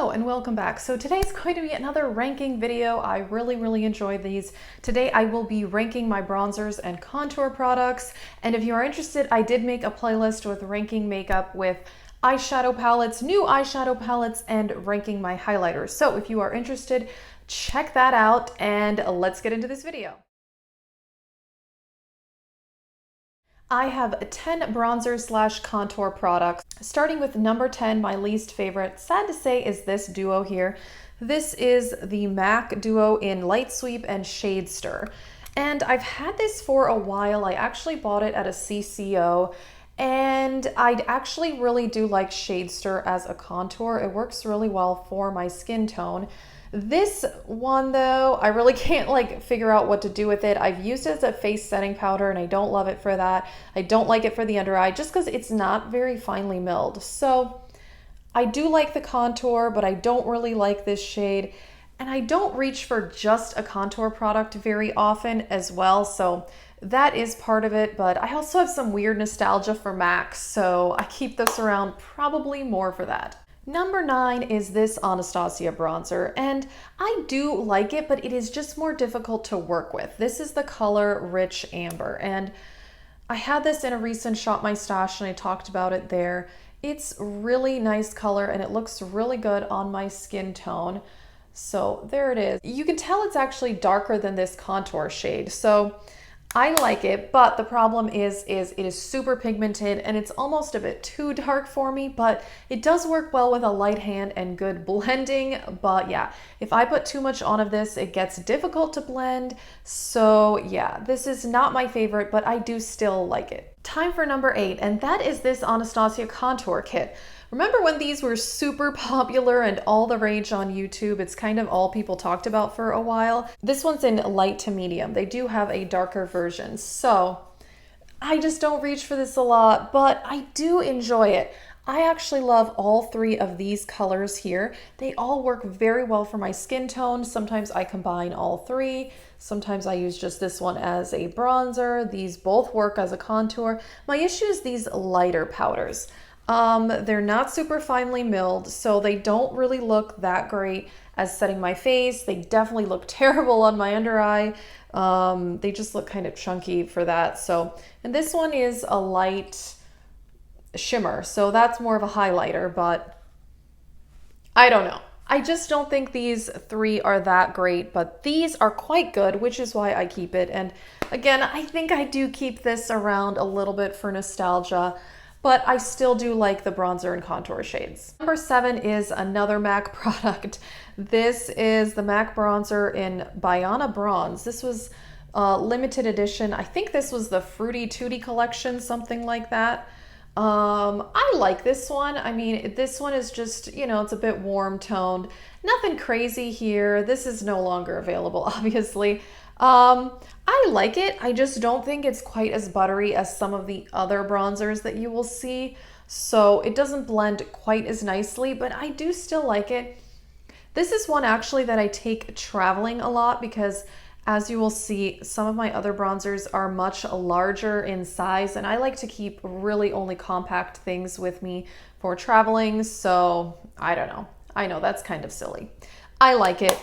Hello and welcome back. So today's going to be another ranking video. I really enjoyed these. Today I will be ranking my bronzers and contour products. And if you are interested, I did make a playlist with ranking makeup with eyeshadow palettes, new eyeshadow palettes, and ranking my highlighters. So if you are interested, check that out and let's get into this video. I have 10 bronzer slash contour products. Starting with number 10, my least favorite, sad to say, is this duo here. This is the MAC duo in Light Sweep and Shade Stir. And I've had this for a while. I actually bought it at a CCO and I actually really do like Shade Stir as a contour. It works really well for my skin tone. This one though, I really can't figure out what to do with it. I've used it as a face setting powder and I don't love it for that. I don't like it for the under eye just because it's not very finely milled. So I do like the contour, but I don't really like this shade. And I don't reach for just a contour product very often as well. So that is part of it, but I also have some weird nostalgia for MAC, so I keep this around probably more for that. Number 9 is this Anastasia bronzer, and I do like it, but it is just more difficult to work with. This is the color Rich Amber, and I had this in a recent Shop My Stash and I talked about it there. It's really nice color and it looks really good on my skin tone. So there it is. You can tell it's actually darker than this contour shade. So I like it, but the problem is it is super pigmented and it's almost a bit too dark for me, but it does work well with a light hand and good blending. But yeah, if I put too much on of this, it gets difficult to blend. So yeah, this is not my favorite, but I do still like it. Time for number 8, and that is this Anastasia contour kit. Remember when these were super popular and all the rage on YouTube? It's kind of all people talked about for a while. This one's in light to medium. They do have a darker version. So I just don't reach for this a lot, but I do enjoy it. I actually love all 3 of these colors here. They all work very well for my skin tone. Sometimes I combine all 3. Sometimes I use just this one as a bronzer. These both work as a contour. My issue is these lighter powders. They're not super finely milled, so they don't really look that great as setting my face. They definitely look terrible on my under eye. They just look kind of chunky for that. So, and this one is a light shimmer, so that's more of a highlighter, but I don't know. I just don't think these 3 are that great, but these are quite good, which is why I keep it. And again, I think I do keep this around a little bit for nostalgia, but I still do like the bronzer and contour shades. Number 7 is another MAC product. This is the MAC bronzer in Biana Bronze. This was limited edition. I think this was the Fruity Tooty collection, something like that. I like this one. I mean, this one is just, you know, it's a bit warm toned. Nothing crazy here. This is no longer available, obviously. I like it. I just don't think it's quite as buttery as some of the other bronzers that you will see. So it doesn't blend quite as nicely, but I do still like it. This is one actually that I take traveling a lot because, as you will see, some of my other bronzers are much larger in size and I like to keep really only compact things with me for traveling. So I don't know. I know that's kind of silly. I like it.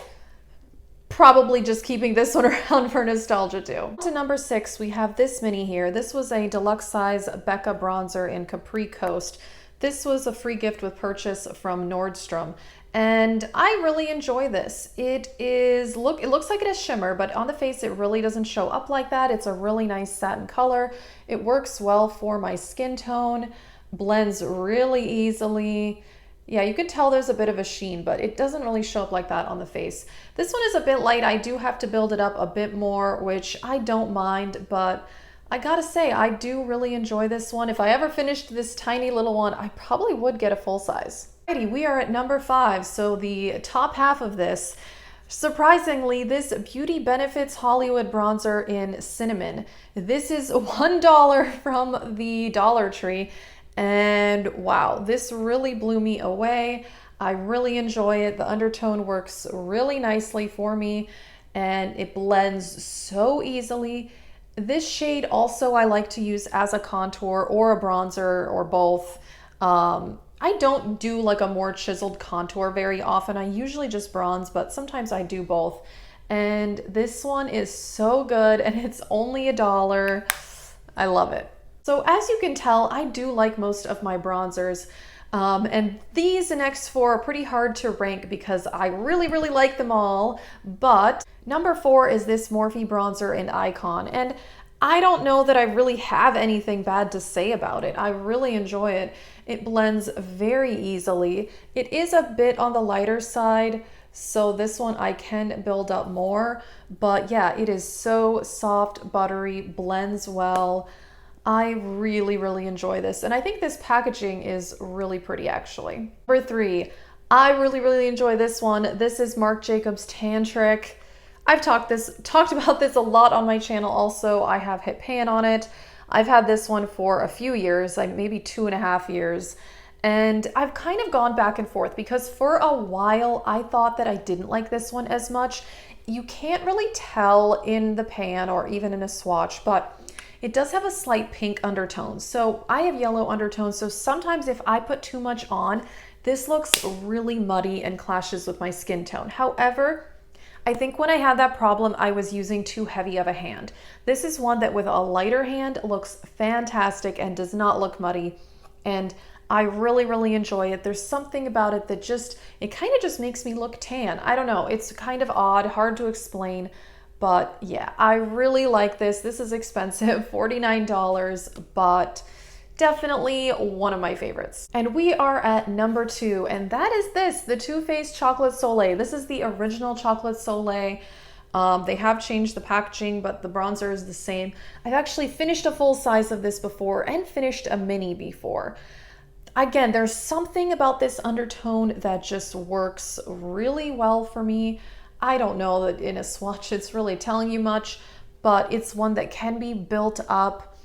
Probably just keeping this one around for nostalgia too. To number 6, we have this mini here. This was a deluxe size Becca bronzer in Capri Coast. This was a free gift with purchase from Nordstrom. And I really enjoy this. It looks like it has shimmer, but on the face it really doesn't show up like that. It's a really nice satin color. It works well for my skin tone, blends really easily. Yeah, you can tell there's a bit of a sheen, but it doesn't really show up like that on the face. This one is a bit light. I do have to build it up a bit more, which I don't mind, but I gotta say, I do really enjoy this one. If I ever finished this tiny little one, I probably would get a full size. Alrighty, we are at number 5, so the top half of this. Surprisingly, this Beauty Benefits Hollywood bronzer in Cinnamon. This is $1 from the Dollar Tree. And wow, this really blew me away. I really enjoy it. The undertone works really nicely for me and it blends so easily. This shade also I like to use as a contour or a bronzer or both. I don't do like a more chiseled contour very often. I usually just bronze, but sometimes I do both. And this one is so good, and it's only $1. I love it. So as you can tell, I do like most of my bronzers. And these next four are pretty hard to rank because I really, really like them all. But number 4 is this Morphe bronzer in Icon. And I don't know that I really have anything bad to say about it. I really enjoy it. It blends very easily. It is a bit on the lighter side, so this one I can build up more. But yeah, it is so soft, buttery, blends well. I really, really enjoy this. And I think this packaging is really pretty actually. Number 3, I really, really enjoy this one. This is Marc Jacobs Tantric. I've talked about this a lot on my channel also. I have hit pan on it. I've had this one for a few years, like maybe 2.5 years. And I've kind of gone back and forth because for a while I thought that I didn't like this one as much. You can't really tell in the pan or even in a swatch, but it does have a slight pink undertone. So I have yellow undertones. So sometimes if I put too much on, this looks really muddy and clashes with my skin tone. However, I think when I had that problem, I was using too heavy of a hand. This is one that with a lighter hand looks fantastic and does not look muddy. And I really, really enjoy it. There's something about it that it kind of just makes me look tan. I don't know. It's kind of odd, hard to explain. But yeah, I really like this. This is expensive, $49, but definitely one of my favorites. And we are at number 2, and that is the Too Faced Chocolate Soleil. This is the original Chocolate Soleil. They have changed the packaging, but the bronzer is the same. I've actually finished a full size of this before and finished a mini before. Again, there's something about this undertone that just works really well for me. I don't know that in a swatch it's really telling you much, but it's one that can be built up.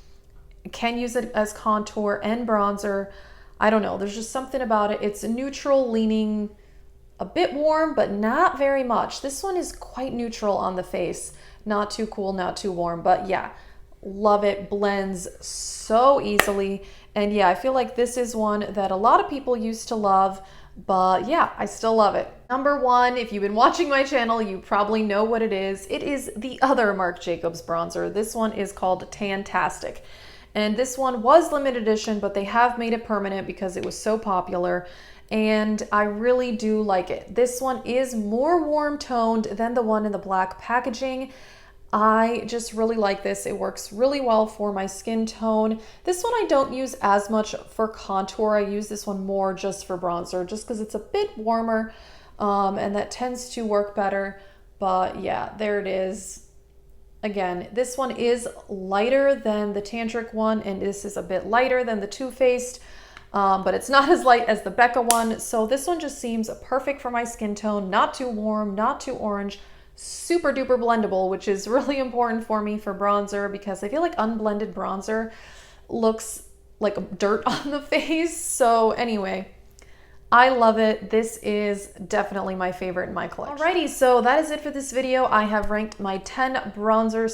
Can use it as contour and bronzer. I don't know, there's just something about it. It's neutral, leaning a bit warm, but not very much. This one is quite neutral on the face. Not too cool, not too warm, but yeah, love it. Blends so easily. And yeah, I feel like this is one that a lot of people used to love, but yeah, I still love it. Number 1, if you've been watching my channel, you probably know what it is. It is the other Marc Jacobs bronzer. This one is called Tantastic. And this one was limited edition, but they have made it permanent because it was so popular. And I really do like it. This one is more warm toned than the one in the black packaging. I just really like this. It works really well for my skin tone. This one I don't use as much for contour. I use this one more just for bronzer, just because it's a bit warmer, and that tends to work better. But yeah, there it is. Again, this one is lighter than the Tantric one, and this is a bit lighter than the Too Faced, but it's not as light as the Becca one. So this one just seems perfect for my skin tone, not too warm, not too orange, super duper blendable, which is really important for me for bronzer because I feel like unblended bronzer looks like dirt on the face. So anyway, I love it. This is definitely my favorite in my collection. Alrighty, so that is it for this video. I have ranked my 10 bronzer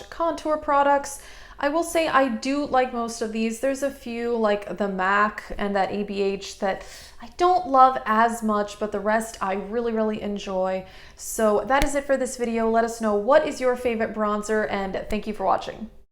/ contour products. I will say I do like most of these. There's a few like the MAC and that ABH that I don't love as much, but the rest I really, really enjoy. So that is it for this video. Let us know what is your favorite bronzer, and thank you for watching.